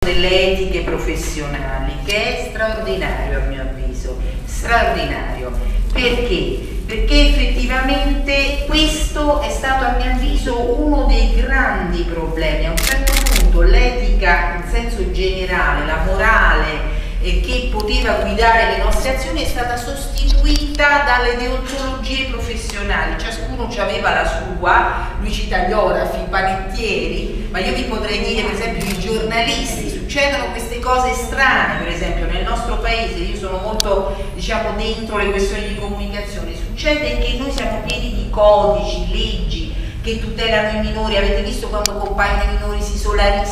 delle etiche professionali, che è straordinario a mio avviso, straordinario. Perché? Perché effettivamente questo è stato a mio avviso uno dei grandi problemi. A un certo punto l'etica in senso generale, la morale che poteva guidare le nostre azioni è stata sostituita dalle deontologie professionali. Ciascuno aveva la sua, lui cita gli orafi, i panettieri, ma io vi potrei dire per esempio i giornalisti. Succedono queste cose strane, per esempio nel nostro paese, io sono molto dentro le questioni di comunicazione, succede che noi siamo pieni di codici, leggi che tutelano i minori. Avete visto quando compaiono i minori si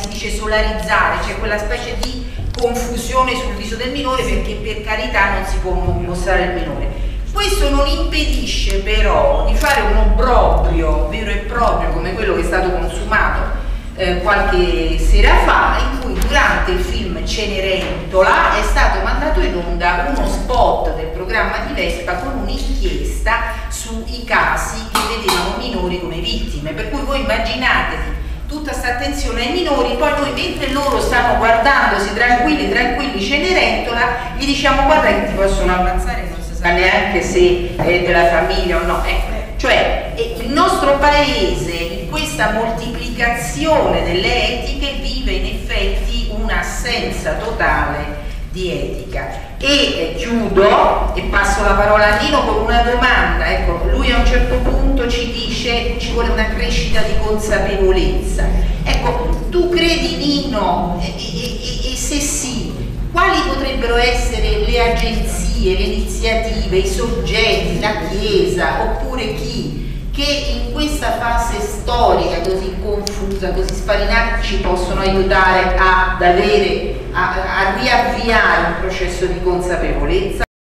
dice solarizzare, c'è quella specie di confusione sul viso del minore perché per carità non si può mostrare il minore. Questo non impedisce però di fare un obbrobrio vero e proprio come quello che è stato consumato qualche sera fa, in cui durante il film Cenerentola è stato mandato in onda uno spot del programma di Vespa con un'inchiesta sui casi che vedevano minori come vittime, per cui voi immaginatevi tutta questa attenzione ai minori, poi noi mentre loro stanno guardandosi tranquilli Cenerentola, gli diciamo guarda che ti possono ammazzare, non si sa neanche se è della famiglia o no. Cioè il nostro paese in questa moltiplicazione delle etiche vive in effetti un'assenza totale di etica. E chiudo e passo la parola a Nino con una domanda. Ecco, lui a un certo punto ci dice ci vuole una crescita di consapevolezza. Ecco, tu credi, Nino, e se sì, quali potrebbero essere le agenzie, le iniziative, i soggetti, la Chiesa oppure chi che in questa fase storica così confusa, così sparinata ci possono aiutare a riavviare un processo di consapevolezza?